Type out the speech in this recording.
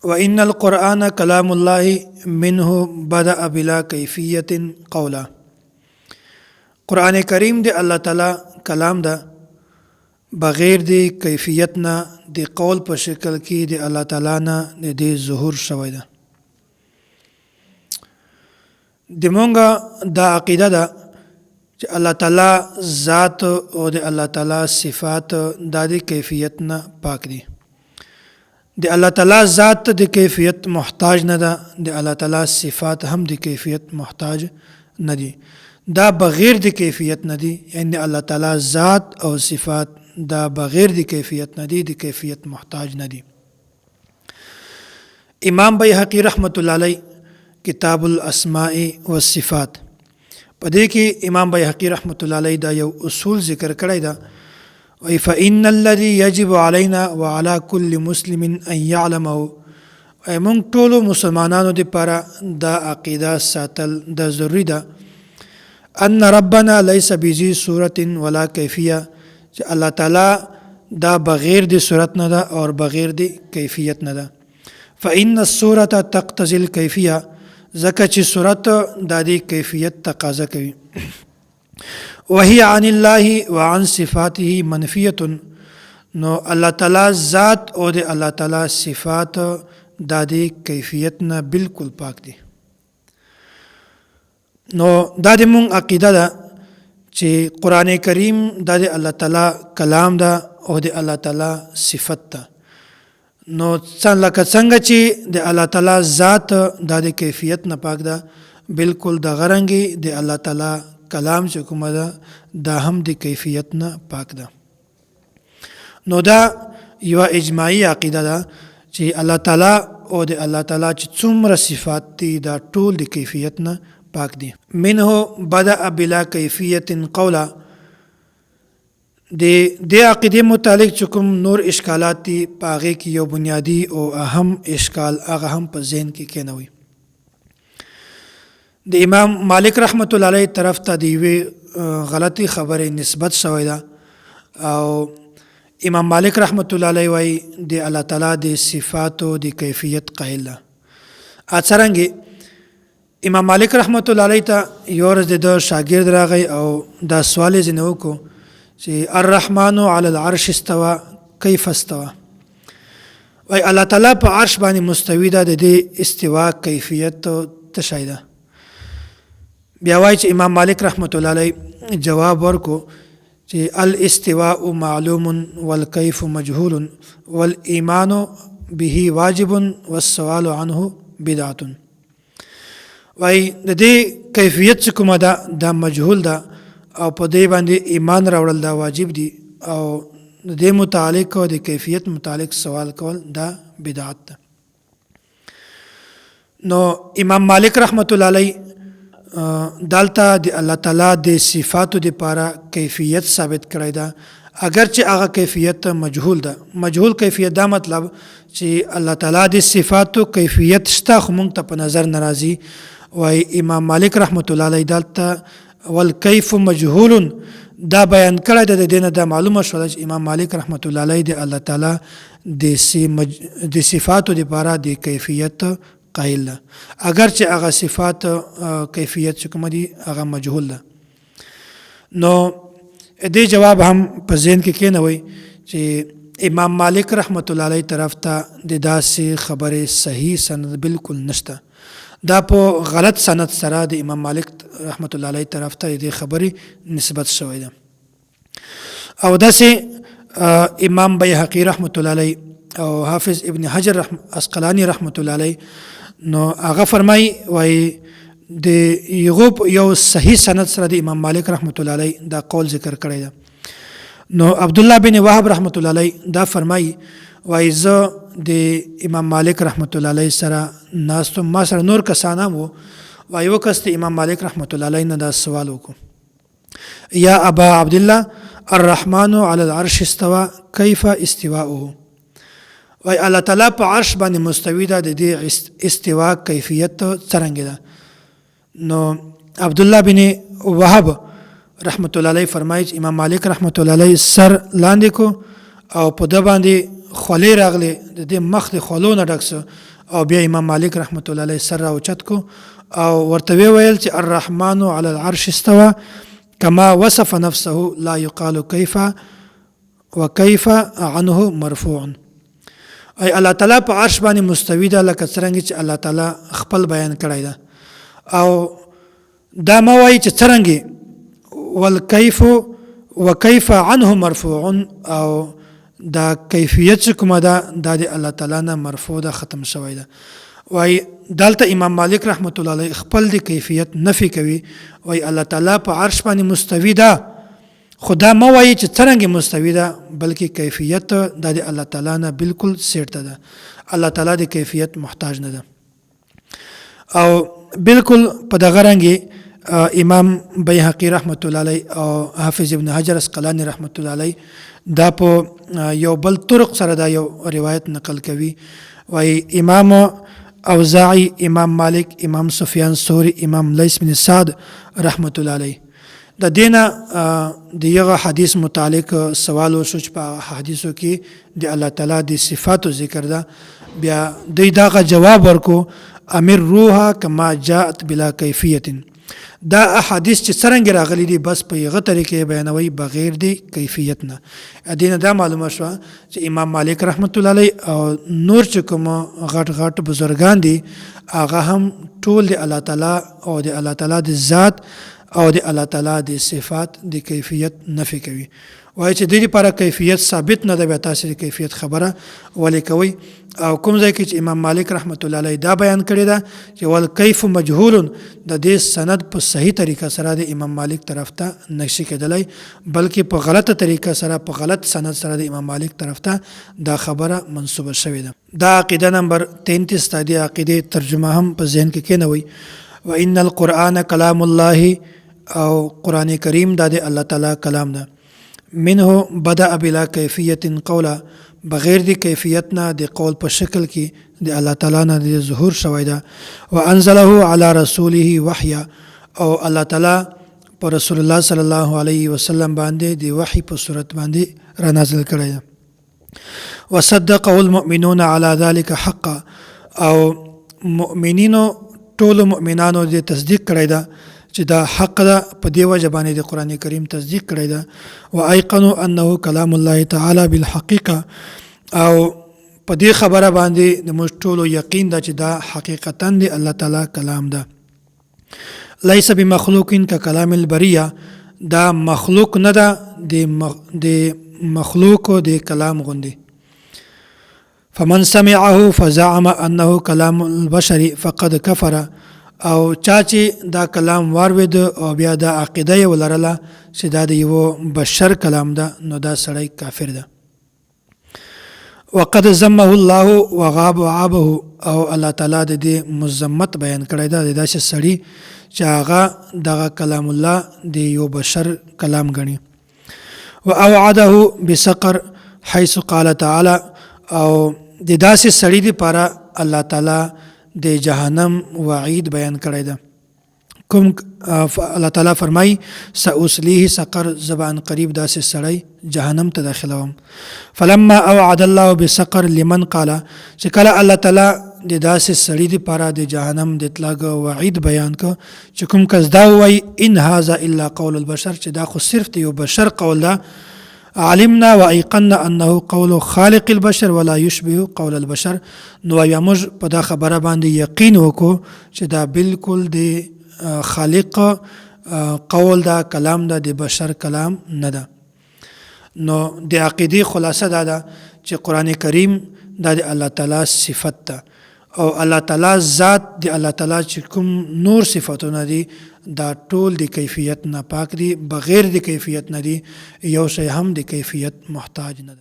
وإن القرآن كلام الله منه بدأ بلا كيفية قولا. قرآن کریم دی الله تعالی کلام ده بغیر دی کیفیت نه دی قول په شکل کې دی الله تعالی نه دی ظهور شوی ده. د مونږه دا عقیده ده چې الله تعالی ذات او د الله تعالی صفات د دې کیفیت نه پاک دي. د الله تعالی ذات د کیفیت محتاج نه ده، د الله تعالی صفات هم د کیفیت محتاج نه دي. دا بغیر د کیفیت نه دي، یعنی الله تعالی ذات او صفات دا بغیر د کیفیت نه دي، د کیفیت محتاج نه دي. امام بیهقی رحمت الله علیه کتاب الاسماء والصفات په دې کې امام بیهقی رحمت الله علیه دا یو اصول ذکر کړی دا وی فإن الذي يجب علينا وعلى كل مسلم أن يعلمه. موږ ټولو مسلمانانو لپاره دا عقیده ساتل دا ضروري ده ان ربنا ليس بذي صورة ولا کیفیه، چې الله تعالی دا بغیر د صورت نه ده او بغیر د کیفیت نه ده. فإن الصورة تقتضي الکیفیه، ځکه چې صورت د دې کیفیت تقاضا کوي. وهي عن الله وعن صفاته منفیه، نو الله تعالی ذات او د الله تعالی صفات د دې کیفیت نه بالکل پاک دي. نو دا د مونږ عقیده ده چې قرآن کریم دا د الله تعالی کلام ده او د الله تعالی صفت ده. نو لکه څنګه چې د الله تعالی ذات دا د کیفیت نه پاک ده، بالکل د غرنګي د الله تعالی کلام چې کومه ده دا هم د کیفیت نه پاک ده. نو دا یو اجماعي عقیده ده چې الله تعالی او د الله تعالی چې څومره صفات دي دا ټول د کیفیت نه پاک دي. منه بدأ بلا کیفیت قولا. د عقیده متعلق چې کوم نور اشکالات دي پاغه کې یو بنیادی او اهم اشکال هغه هم په ذهن کې کېنوي. د امام مالک رحمت الله علیه طرف ته دی وی غلطی خبره نسبت شوی ده او امام مالک رحمت الله علیه وی د الله تعالی د صفاتو د کیفیت قائل ده. اڅرنګ امام مالک رحمت الله علیه ته یو ورځ د شاګرد راغی او دا سوال یې نو کو چې الرحمن علی العرش استوى کیف استوى. وای الله تعالی په عرش باندې مستوی ده، د دې استوا کیفیت تشای ده. بیا وای چې امام مالک رحمت الله علیه جواب ورکو چې الاستواء معلوم والکیف مجهول والایمان به واجب والسؤال عنه بدعه. وای د دې کیفیت کومه ده دا مجهول ده او په دې باندې ایمان راوړل دا واجب دي او د دې متعلق او د کیفیت متعلق سوال کول دا بدعت ده. نو امام مالک رحمت الله علیه دالته د الله تعالی د صفاتو د لپاره کیفیت ثابت کړی ده، اگر چې هغه کیفیت مجهول ده. مجهول کیفیت دا مطلب چې الله تعالی د صفاتو کیفیت شته خو مونږ ته په نظر ناراضي. وای امام مالک رحمت الله علیه دالته والکیف مجهول دا بیان کړی د دینه دا معلومه شول چې امام مالک رحمت الله علیه د الله تعالی د صفاتو د لپاره د کیفیت قائل ده، اگر چې هغه صفات کیفیت کوم دي هغه مجهول ده. نو دې جواب هم په ذهن کې کېنوي چې امام مالک رحمت الله علیه طرف ته د داسې خبره صحیح سند بالکل نشته. دا په غلط سند سره د امام مالک رحمت الله علیه طرف ته د خبرې نسبت شوی ده. او داسې امام بیهقی رحمت الله علیه او حافظ ابن حجر اسقلانی رحمت الله علیه نو هغه فرمای وای د یو صحیح سند سره د امام مالک رحمت الله علیه دا قول ذکر کړی ده. نو عبد الله بن وهب رحمت الله علیه دا فرمای وای زه د امام مالک رحمت الله علیه سره ناستو، ما سره نور کسان وو. وای وکست امام مالک رحمت الله علیه نه دا سوال وکړو یا ابا عبد الله الرحمن علی العرش استوى کیف استواؤه. وای الله تعالی په عرش باندې مستوی ده، د دې استوا کیفیت څرنګه ده. نو عبد الله بن وهب رحمت الله علیه فرمایي چې امام مالک رحمت الله علیه سر لاندې کو او په د باندې خولې راغلي، د دې مخ د خولو نه ډک او بیا امام مالک رحمت الله علیه سر اوچت کو او ورته ویل چې الرحمن علی العرش استوى کما وصف نفسه لا يقال كيف وكيف عنه مرفوع. ای الله تعالی په عرش باندې مستوی ده لکه څنګه چې الله تعالی خپل بیان کړی ده او دا ما وایي چې څنګه والکیف وکیف عنه مرفوع او دا کیفیت کومه ده د الله تعالی نه مرفوع ده ختم شوی ده. وای دلته امام مالک رحمت الله علیه خپل د کیفیت نفي کوي وای الله تعالی په عرش باندې مستوی ده خدا ما وایي چې څنګه مستوی ده بلکې کیفیت د الله تعالی نه بالکل سیټه ده. الله تعالی د کیفیت محتاج نه ده او بالکل په دغه رنګ امام بیهقی رحمت الله علیه او حافظ ابن حجر اسقلانی رحمت الله علیه دا په یو بل طرق سره دا یو روایت نقل کوي وای امام اوزاعی امام مالک امام سفیان ثوری امام لیث بن سعد رحمت الله علیه د دینه دغه حدیث متعلق سوال وشو چې په حدیثو کې د الله تعالی د صفاتو ذکر ده بیا دغه جواب ورکو امر روحا کما جاءت بلا کیفیت دا احادیث چې څنګه راغلي دي بس په یغه طریقې بیانوي بغیر د کیفیت نه. ادینه دا معلومه شو چې امام مالک رحمت الله علیه او نور چې کوم غټ بزرگان دي هغه هم ټول د الله تعالی او د الله تعالی د ذات او د الله تعالی د صفات د کیفیت نفي کوي. وایي چې د دې لپاره کیفیت ثابت نه ده بیا تاسو د کیفیت خبره ولې کوي او کوم ځای کې چې امام مالک رحمت الله علیه دا بیان کړی ده چې ول کیف مجهول د دې سند په صحیح طریقه سره د امام مالک طرف ته نشي کېدلی بلکې په غلطه طریقه سره په غلط سند سره د امام مالک طرف ته دا خبره منسوبه شوې ده. دا عقیده نمبر 33 د عقیده ترجمه هم په ذهن کې کېنوي وان القرآن کلام الله او قرآن کریم دا د الله تعالی کلام ده منه بدأ بلا کیفیت قولا بغیر د کیفیت نه د قول په شکل کې د الله تعالی نه د ظهور شوی ده وانزله علی رسوله وحیا او الله تعالی پر رسول الله صلی الله علیه وسلم باندې د وحی په صورت باندې را نازل کړی ده وصدقه المؤمنون على ذلك حقا او مؤمنینو ټول مؤمنانو د تصدیق کړی ده چې دا حق ده په دی وجه باندې د قران کریم تصدیق کړی ده وايقنوا انه كلام الله تعالی بالحقیقه او په دې خبره باندې د مشټولو یقین ده چې دا حقیقتا دی الله تعالی کلام ده ليس بمخلوق ككلام البريه دا مخلوق نه ده د مخلوق د کلام غوندي فمن سمعه فزعم انه كلام البشر فقد كفر او چا چې دا کلام واورید او بیا دا عقیده یې ولرله چې دا د یو بشر کلام ده نو دا سړی کافر ده. وقد ذمه الله وغاب عابه او الله تعالی د دې مذمت بیان کړی ده د داسې سړي چې هغه دغه کلام الله د یو بشر کلام ګڼي. واوعده بسقر حيث قال تعالی او د داسې سړي لپاره الله تعالی د جهنم وعید بیان کړی ده کوم الله تعالی فرمای سأصليه سقر زبان قریب داسې سړی جهنم ته داخلوم. فلما اوعد الله بسقر لمن قال چې کله الله تعالی د داسې سړي لپاره د جهنم د اطلاق وعید بیان کو چې کوم کس دا وای ان هذا الا قول البشر چې دا خو صرف د یو بشر قول ده علمنا وايقنا انه قول خالق البشر ولا يشبه قول البشر نو یا موږ په دا خبره باندې یقین وکړو چې دا بالکل د خالق قول دا کلام دا د بشر کلام نه ده. نو د عقیدې خلاصه دا ده چې قران کریم دا د الله تعالی صفت ده او الله تعالی ذات د الله تعالی چې کوم نور صفاتونه دي دا ټول د کیفیت نه پاک دي بغیر د کیفیت نه دي یو شی هم د کیفیت محتاج نه ده.